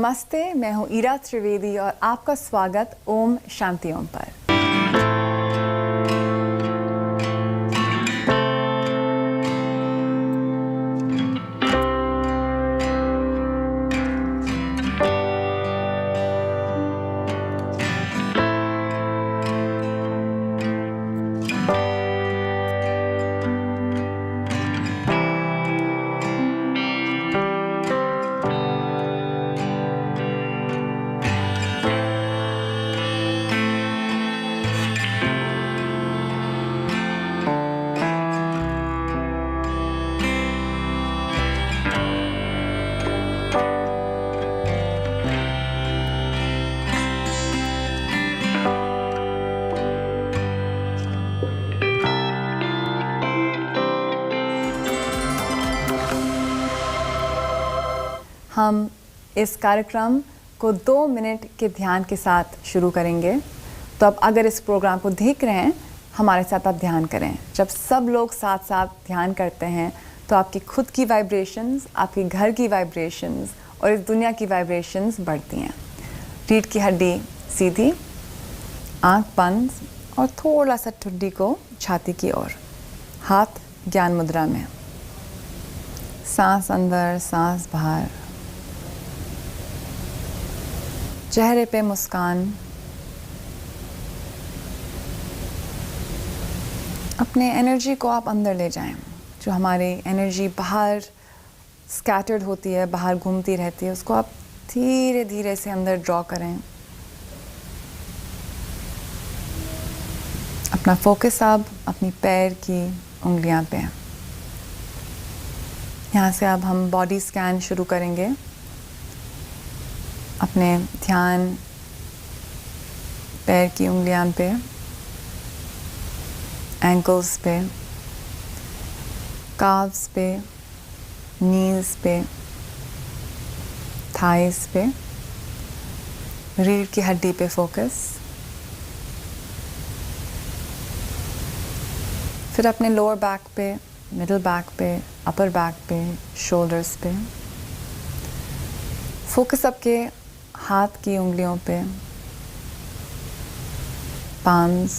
नमस्ते, मैं हूँ ईरा त्रिवेदी और आपका स्वागत ओम शांति ओम पर। हम इस कार्यक्रम को 2 मिनट के ध्यान के साथ शुरू करेंगे। तो अब अगर इस प्रोग्राम को देख रहे हैं, हमारे साथ आप ध्यान करें। जब सब लोग साथ साथ ध्यान करते हैं तो आपकी खुद की वाइब्रेशंस, आपके घर की वाइब्रेशंस और इस दुनिया की वाइब्रेशंस बढ़ती हैं। रीढ़ की हड्डी सीधी, आंख बंद और थोड़ा सा ठुड्डी को छाती की ओर, हाथ ज्ञान मुद्रा में, सांस अंदर सांस बाहर, चेहरे पे मुस्कान। अपने एनर्जी को आप अंदर ले जाएं। जो हमारी एनर्जी बाहर स्कैटर्ड होती है, बाहर घूमती रहती है, उसको आप धीरे धीरे से अंदर ड्रॉ करें। अपना फोकस अब अपनी पैर की उंगलियां पे। यहाँ से अब हम बॉडी स्कैन शुरू करेंगे। अपने ध्यान पैर की उंगलियां पे, एंकल्स पे, काव्स पे, नीज पे, थाइस पे, रीढ़ की हड्डी पे फोकस। फिर अपने लोअर बैक पे, मिडिल बैक पे, अपर बैक पे, शोल्डर्स पे। फोकस आपके हाथ की उंगलियों पे, palms,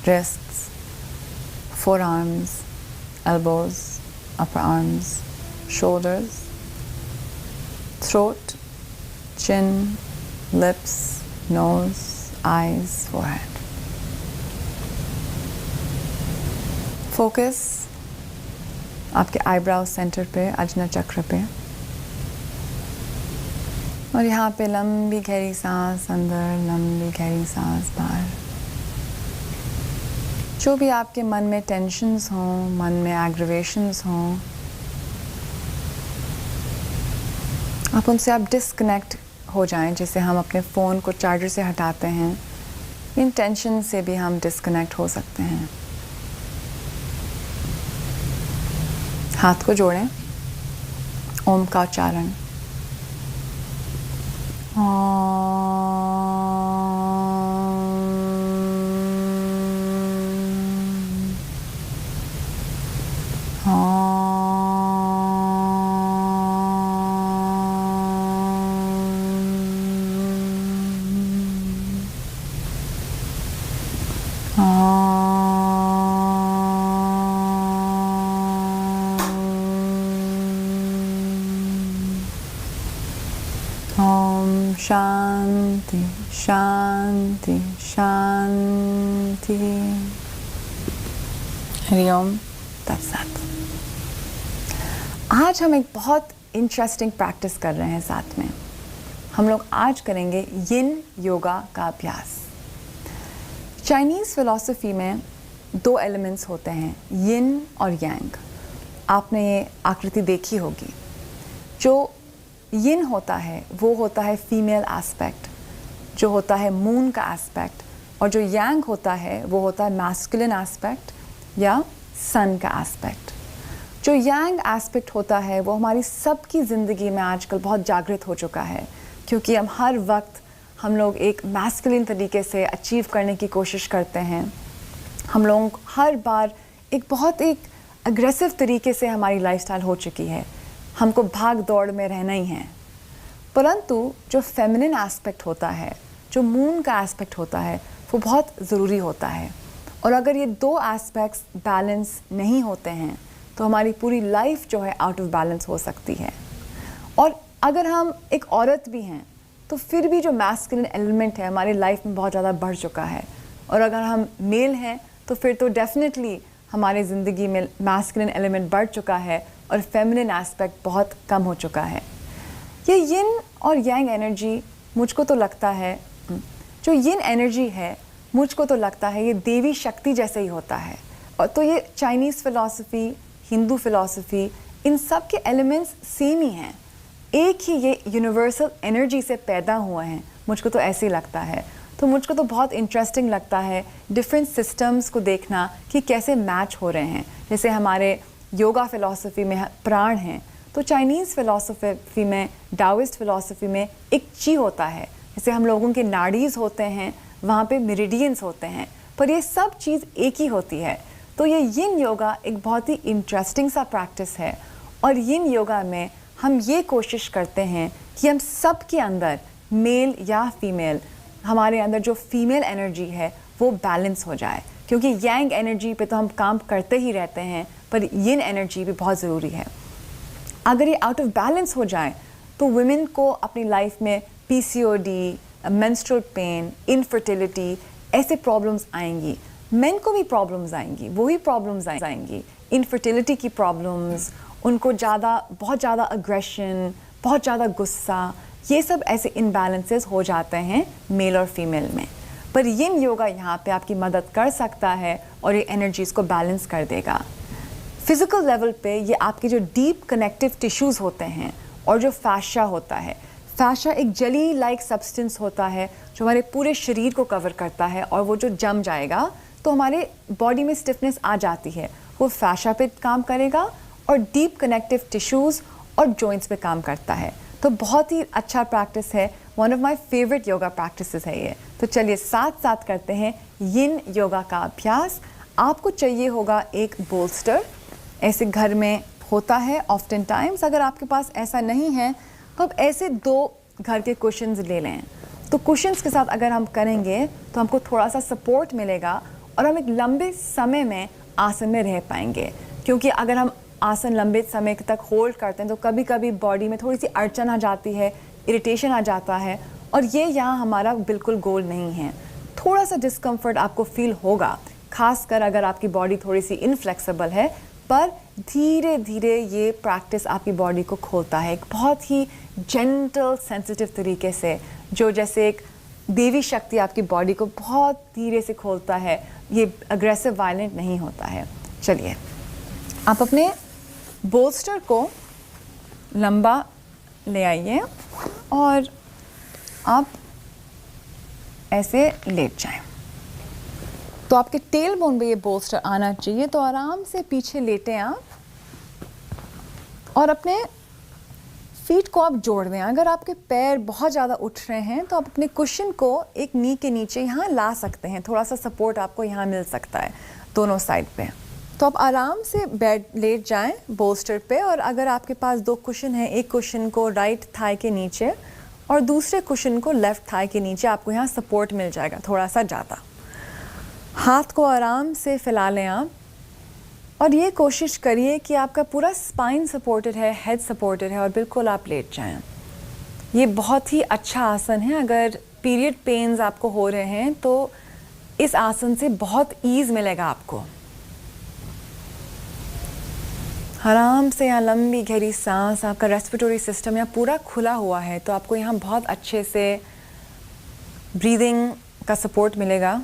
wrists, forearms, elbows, upper arms, shoulders, throat, chin, lips, nose, eyes, forehead. Focus आपके eyebrow center पे, अजना चक्र पे। और यहाँ पे लंबी गहरी सांस अंदर, लंबी गहरी सांस बाहर। जो भी आपके मन में टेंशन्स हों, मन में एग्रीवेशंस हों, आप उनसे आप डिस्कनेक्ट हो जाएं। जैसे हम अपने फ़ोन को चार्जर से हटाते हैं, इन टेंशन से भी हम डिस्कनेक्ट हो सकते हैं। हाथ को जोड़ें, ओम का उच्चारण। शांति शांति शांति। हरिओम तत्सत। आज हम एक बहुत इंटरेस्टिंग प्रैक्टिस कर रहे हैं साथ में। हम लोग आज करेंगे यिन योगा का अभ्यास। चाइनीज़ फिलॉसफी में 2 एलिमेंट्स होते हैं, यिन और यांग। आपने ये आकृति देखी होगी। जो यिन होता है वो होता है फीमेल एस्पेक्ट, जो होता है मून का एस्पेक्ट, और जो यांग होता है वो होता है मैस्कुलिन एस्पेक्ट या सन का एस्पेक्ट। जो यांग एस्पेक्ट होता है वो हमारी सबकी ज़िंदगी में आजकल बहुत जागृत हो चुका है, क्योंकि हम हर वक्त हम लोग एक मैस्कुलिन तरीके से अचीव करने की कोशिश करते हैं। हम लोग हर बार एक अग्रेसिव तरीके से हमारी लाइफस्टाइल हो चुकी है। हमको भाग दौड़ में रहना ही है। परंतु जो फेमिनिन एस्पेक्ट होता है, जो मून का एस्पेक्ट होता है, वो बहुत ज़रूरी होता है। और अगर ये दो एस्पेक्ट्स बैलेंस नहीं होते हैं तो हमारी पूरी लाइफ जो है आउट ऑफ बैलेंस हो सकती है। और अगर हम एक औरत भी हैं तो फिर भी जो मैस्कुलिन एलिमेंट है हमारी लाइफ में बहुत ज़्यादा बढ़ चुका है, और अगर हम मेल हैं तो फिर तो डेफिनेटली हमारी ज़िंदगी में मैस्कुलिन एलिमेंट बढ़ चुका है और फेमिनिन एस्पेक्ट बहुत कम हो चुका है। ये यिन और यांग एनर्जी मुझको तो लगता है, जो यिन एनर्जी है मुझको तो लगता है ये देवी शक्ति जैसे ही होता है। और तो ये चाइनीज़ फ़िलॉसफी, हिंदू फ़िलॉसफी, इन सब के एलिमेंट्स सेम ही हैं, एक ही ये यूनिवर्सल एनर्जी से पैदा हुए हैं, मुझको तो ऐसे ही लगता है। तो मुझको तो बहुत इंटरेस्टिंग लगता है डिफरेंट सिस्टम्स को देखना कि कैसे मैच हो रहे हैं। जैसे हमारे योगा फ़िलॉसफी में प्राण हैं, तो चाइनीज़ फ़िलॉसफी में, डाओइस्ट फ़िलॉसफी में एक ची होता है। जैसे हम लोगों के नाड़ीज़ होते हैं, वहाँ पे मेरिडियंस होते हैं, पर ये सब चीज़ एक ही होती है। तो ये यिन योगा एक बहुत ही इंटरेस्टिंग सा प्रैक्टिस है, और यिन योगा में हम ये कोशिश करते हैं कि हम सब के अंदर, मेल या फीमेल, हमारे अंदर जो फीमेल एनर्जी है वो बैलेंस हो जाए, क्योंकि यांग एनर्जी पे तो हम काम करते ही रहते हैं, पर यिन एनर्जी भी बहुत ज़रूरी है। अगर ये आउट ऑफ बैलेंस हो जाए तो वुमेन को अपनी लाइफ में पीसीओडी, मेंस्ट्रुअल पेन, इनफर्टिलिटी, ऐसे प्रॉब्लम्स आएंगी। मेन को भी प्रॉब्लम्स आएंगी, वही प्रॉब्लम्स आएंगी, इनफर्टिलिटी की प्रॉब्लम्स, उनको बहुत ज़्यादा अग्रेशन, बहुत ज़्यादा गुस्सा, ये सब ऐसे इनबैलेंसेस हो जाते हैं मेल और फीमेल में। पर यिन योगा यहाँ पे आपकी मदद कर सकता है और ये एनर्जीज़ को बैलेंस कर देगा। फिज़िकल लेवल पे ये आपके जो डीप कनेक्टिव टिश्यूज़ होते हैं और जो फैशा होता है, फैशा एक जेली लाइक सब्सटेंस होता है जो हमारे पूरे शरीर को कवर करता है, और वो जो जम जाएगा तो हमारे बॉडी में स्टिफनेस आ जाती है, वो फैशा पे काम करेगा और डीप कनेक्टिव टिश्यूज़ और जॉइंट्स पे काम करता है। तो बहुत ही अच्छा प्रैक्टिस है, one of my favourite yoga practices है ये। तो चलिए साथ साथ करते हैं यिन योगा का अभ्यास। आपको चाहिए होगा एक बोल्स्टर, ऐसे घर में होता है ऑफ्टन टाइम्स। अगर आपके पास ऐसा नहीं है तो आप ऐसे 2 घर के कुशन्स ले लें। तो कुशन्स के साथ अगर हम करेंगे तो हमको थोड़ा सा सपोर्ट मिलेगा और हम एक लंबे समय में आसन में रह पाएंगे, क्योंकि अगर हम आसन लंबे समय तक होल्ड करते हैं तो कभी कभी बॉडी में थोड़ी सी अड़चन आ जाती है, इरिटेशन आ जाता है, और ये यहाँ हमारा बिल्कुल गोल नहीं है। थोड़ा सा डिस्कम्फर्ट आपको फील होगा, खासकर अगर आपकी बॉडी थोड़ी सी इनफ्लेक्सिबल है, पर धीरे धीरे ये प्रैक्टिस आपकी बॉडी को खोलता है एक बहुत ही जेंटल सेंसिटिव तरीके से, जो जैसे एक देवी शक्ति आपकी बॉडी को बहुत धीरे से खोलता है। ये अग्रेसिव वायलेंट नहीं होता है। चलिए आप अपने बोल्स्टर को लंबा ले आइए और आप ऐसे लेट जाएं। तो आपके टेल बोन पे ये बोल्स्टर आना चाहिए, तो आराम से पीछे लेटें आप और अपने फीट को आप जोड़ दें। अगर आपके पैर बहुत ज़्यादा उठ रहे हैं तो आप अपने कुशन को एक नी के नीचे यहाँ ला सकते हैं, थोड़ा सा सपोर्ट आपको यहाँ मिल सकता है दोनों साइड पे। तो आप आराम से बेड लेट जाएं बोल्स्टर पे, और अगर आपके पास 2 कुशन हैं, एक कुशन को राइट थाई के नीचे और दूसरे कुशन को लेफ़्ट थाई के नीचे, आपको यहाँ सपोर्ट मिल जाएगा थोड़ा सा ज़्यादा। हाथ को आराम से फैला लें आप, और ये कोशिश करिए कि आपका पूरा स्पाइन सपोर्टेड है, हेड सपोर्टेड है, और बिल्कुल आप लेट जाएं। ये बहुत ही अच्छा आसन है। अगर पीरियड पेन्स आपको हो रहे हैं तो इस आसन से बहुत ईज़ मिलेगा आपको। आराम से यहाँ लंबी गहरी सांस, आपका रेस्पिरेटरी सिस्टम यहाँ पूरा खुला हुआ है, तो आपको यहाँ बहुत अच्छे से ब्रीदिंग का सपोर्ट मिलेगा।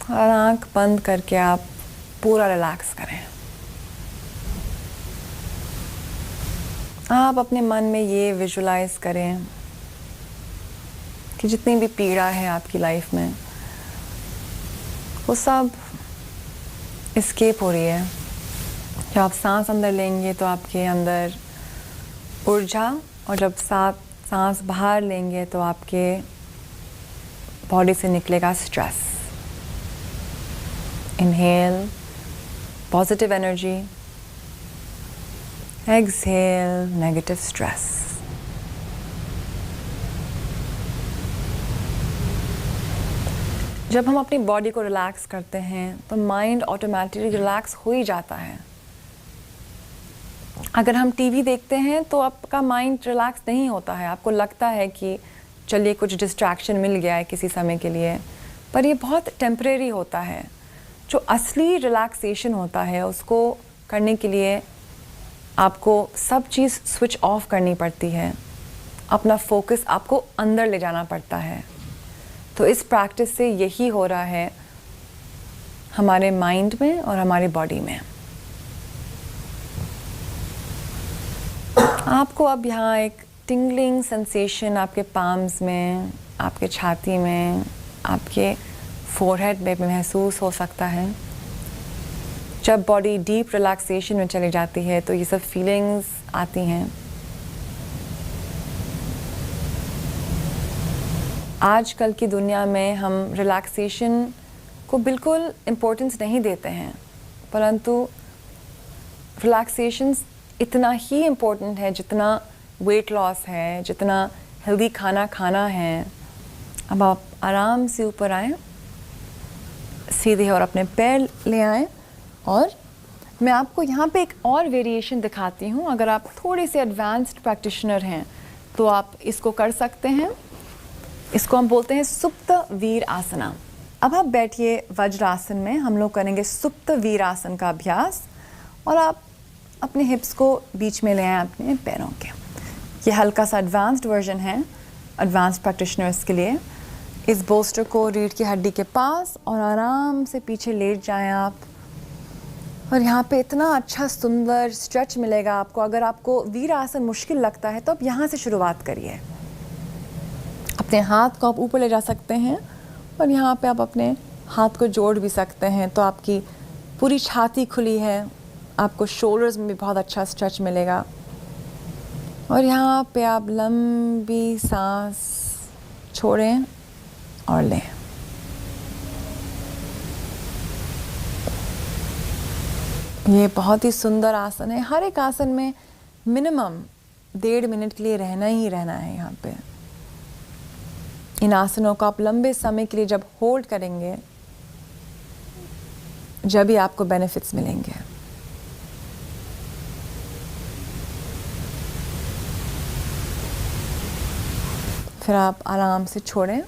और आँख बंद करके आप पूरा रिलैक्स करें। आप अपने मन में ये विजुलाइज करें कि जितनी भी पीड़ा है आपकी लाइफ में वो सब एस्केप हो रही है। जब आप सांस अंदर लेंगे तो आपके अंदर ऊर्जा, और जब सांस बाहर लेंगे तो आपके बॉडी से निकलेगा stress. Inhale positive energy, exhale negative stress. जब हम अपनी बॉडी को रिलैक्स करते हैं तो माइंड ऑटोमेटिकली रिलैक्स हो ही जाता है। अगर हम टीवी देखते हैं तो आपका माइंड रिलैक्स नहीं होता है, आपको लगता है कि चलिए कुछ डिस्ट्रैक्शन मिल गया है किसी समय के लिए, पर ये बहुत टेम्परेरी होता है। जो असली रिलैक्सेशन होता है उसको करने के लिए आपको सब चीज़ स्विच ऑफ करनी पड़ती है, अपना फोकस आपको अंदर ले जाना पड़ता है। तो इस प्रैक्टिस से यही हो रहा है हमारे माइंड में और हमारी बॉडी में। आपको अब यहाँ एक टिंगलिंग सेंसेशन आपके पाम्स में, आपके छाती में, आपके फोरहेड में महसूस हो सकता है। जब बॉडी डीप रिलैक्सेशन में चली जाती है तो ये सब फीलिंग्स आती हैं। आजकल की दुनिया में हम रिलैक्सेशन को बिल्कुल इम्पोर्टेंस नहीं देते हैं, परंतु रिलैक्सेशन इतना ही इम्पोर्टेंट है जितना वेट लॉस है, जितना हेल्दी खाना खाना है। अब आप आराम से ऊपर आएं, सीधे और अपने पैर ले आएं, और मैं आपको यहाँ पे एक और वेरिएशन दिखाती हूँ। अगर आप थोड़े से एडवांस्ड प्रैक्टिशनर हैं तो आप इसको कर सकते हैं। इसको हम बोलते हैं सुप्त वीर आसना। अब आप बैठिए वज्रासन में, हम लोग करेंगे सुप्त वीर आसन का अभ्यास, और आप अपने हिप्स को बीच में ले आएं अपने पैरों के। ये हल्का सा एडवांस्ड वर्जन है एडवांस्ड प्रैक्टिशनर्स के लिए। इस बोस्टर को रीढ़ की हड्डी के पास और आराम से पीछे लेट जाएं आप, और यहाँ पे इतना अच्छा सुंदर स्ट्रेच मिलेगा आपको। अगर आपको वीर आसन मुश्किल लगता है तो आप यहाँ से शुरुआत करिए। अपने हाथ को आप ऊपर ले जा सकते हैं और यहाँ पे आप अपने हाथ को जोड़ भी सकते हैं, तो आपकी पूरी छाती खुली है, आपको शोल्डर्स में भी बहुत अच्छा स्ट्रेच मिलेगा। और यहाँ पे आप लंबी सांस छोड़ें और लें। ये बहुत ही सुंदर आसन है। हर एक आसन में मिनिमम 1.5 मिनट के लिए रहना ही रहना है। यहाँ पे इन आसनों को आप लंबे समय के लिए जब होल्ड करेंगे, जब भी आपको बेनिफिट्स मिलेंगे। फिर आप आराम से छोड़ें,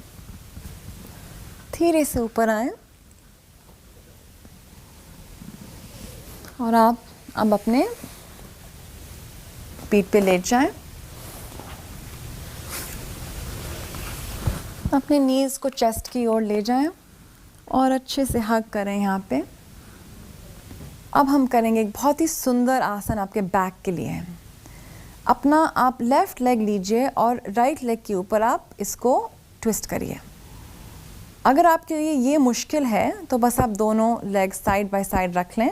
धीरे से ऊपर आएं, और आप अब अपने पीठ पे लेट जाएं। अपने नीज को चेस्ट की ओर ले जाएं और अच्छे से हग करें यहाँ पे। अब हम करेंगे एक बहुत ही सुंदर आसन आपके बैक के लिए। अपना आप लेफ़्ट लेग लीजिए और राइट लेग के ऊपर आप इसको ट्विस्ट करिए। अगर आपके लिए ये मुश्किल है तो बस आप दोनों लेग साइड बाय साइड रख लें,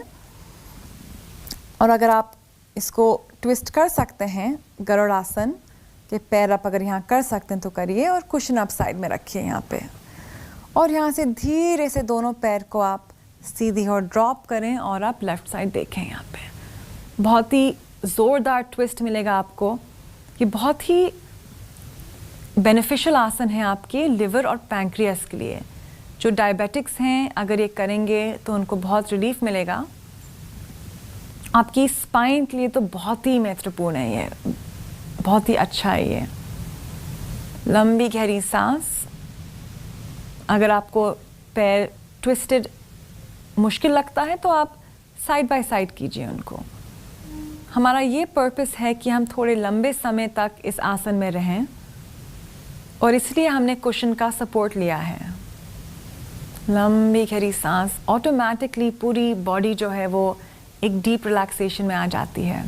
और अगर आप इसको ट्विस्ट कर सकते हैं गरुड़ आसन के पैर आप अगर यहाँ कर सकते हैं तो करिए, और कुशन आप साइड में रखिए यहाँ पे। और यहाँ से धीरे से दोनों पैर को आप सीधी और ड्रॉप करें और आप लेफ़्ट साइड देखें। यहाँ पे बहुत ही ज़ोरदार ट्विस्ट मिलेगा आपको। ये बहुत ही बेनिफिशियल आसन है आपके लिवर और पैंक्रियास के लिए। जो डायबिटिक्स हैं अगर ये करेंगे तो उनको बहुत रिलीफ मिलेगा। आपकी स्पाइन के लिए तो बहुत ही महत्वपूर्ण है, ये बहुत ही अच्छा है। ये लंबी गहरी सांस। अगर आपको पैर ट्विस्टेड मुश्किल लगता है तो आप साइड बाय साइड कीजिए उनको। हमारा ये पर्पस है कि हम थोड़े लंबे समय तक इस आसन में रहें, और इसलिए हमने कुशन का सपोर्ट लिया है। लंबी गहरी सांस, ऑटोमेटिकली पूरी बॉडी जो है वो एक डीप रिलैक्सेशन में आ जाती है।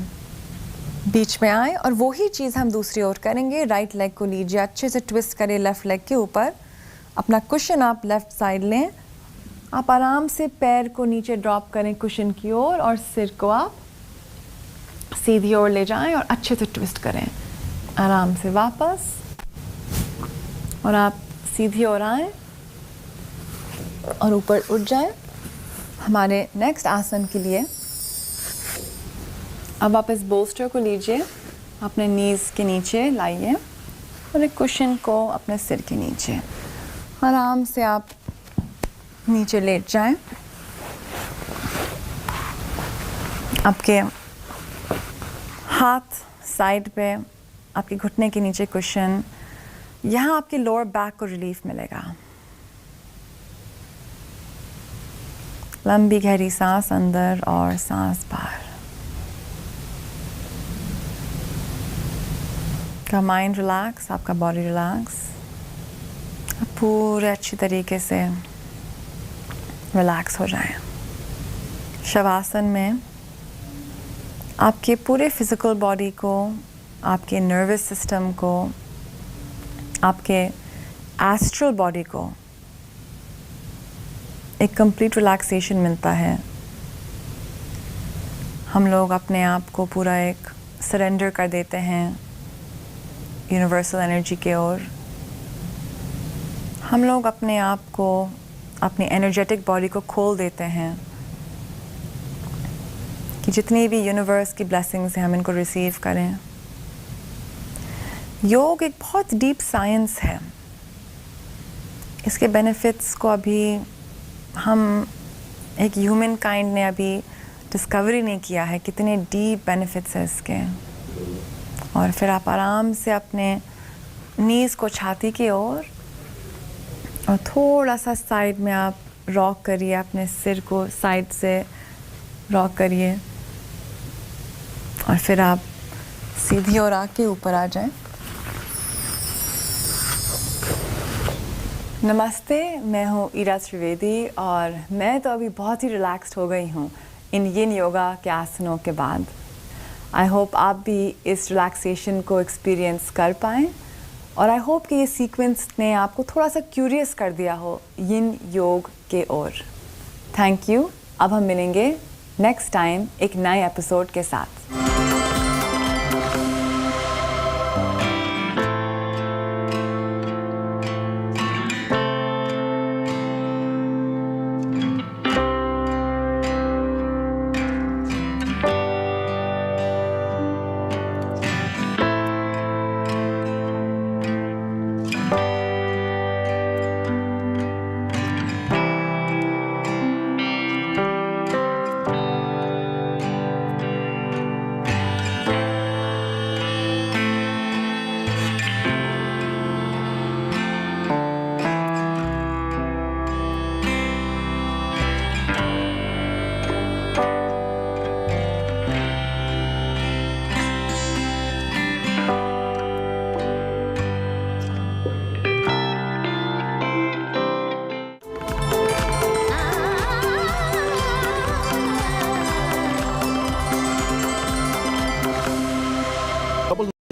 बीच में आए और वही चीज़ हम दूसरी ओर करेंगे। राइट लेग को लीजिए, अच्छे से ट्विस्ट करें लेफ़्ट लेग के ऊपर। अपना कुशन आप लेफ़्ट साइड लें, आप आराम से पैर को नीचे ड्रॉप करें कुशन की ओर, और सिर को आप सीधी ओर ले जाएं और अच्छे से ट्विस्ट करें आराम से वापस। और आप सीधी ओर आएं और ऊपर उठ जाएं हमारे नेक्स्ट आसन के लिए। अब आप इस बोस्टर को लीजिए, अपने नीज के नीचे लाइए, और एक कुशन को अपने सिर के नीचे आराम से आप नीचे लेट जाएं। आपके हाथ साइड पे, आपके घुटने के नीचे कुशन, यहाँ आपके लोअर बैक को रिलीफ मिलेगा। लंबी गहरी सांस अंदर और सांस बाहर। आपका माइंड रिलैक्स, आपका बॉडी रिलैक्स। पूरे अच्छी तरीके से रिलैक्स हो जाएं। शवासन में आपके पूरे फिजिकल बॉडी को, आपके नर्वस सिस्टम को, आपके एस्ट्रल बॉडी को एक कंप्लीट रिलैक्सेशन मिलता है। हम लोग अपने आप को पूरा एक सरेंडर कर देते हैं यूनिवर्सल एनर्जी के ओर। हम लोग अपने आप को, अपनी एनर्जेटिक बॉडी को खोल देते हैं कि जितनी भी यूनिवर्स की ब्लेसिंग्स हैं हम इनको रिसीव करें। योग एक बहुत डीप साइंस है। इसके बेनिफिट्स को अभी हम एक ह्यूमन काइंड ने अभी डिस्कवरी नहीं किया है, कितने डीप बेनिफिट्स हैं इसके। और फिर आप आराम से अपने नीज़ को छाती की ओर और थोड़ा सा साइड में आप रॉक करिए, अपने सिर को साइड से रॉक करिए और फिर आप सीधी ओर आके ऊपर आ जाएं। नमस्ते, मैं हूँ ईरा त्रिवेदी और मैं तो अभी बहुत ही रिलैक्स्ड हो गई हूँ इन यिन योगा के आसनों के बाद। आई होप आप भी इस रिलैक्सेशन को एक्सपीरियंस कर पाएँ और आई होप कि ये सीक्वेंस ने आपको थोड़ा सा क्यूरियस कर दिया हो यिन योग के ओर। Thank you. अब हम मिलेंगे नेक्स्ट टाइम एक नए एपिसोड के साथ।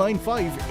$995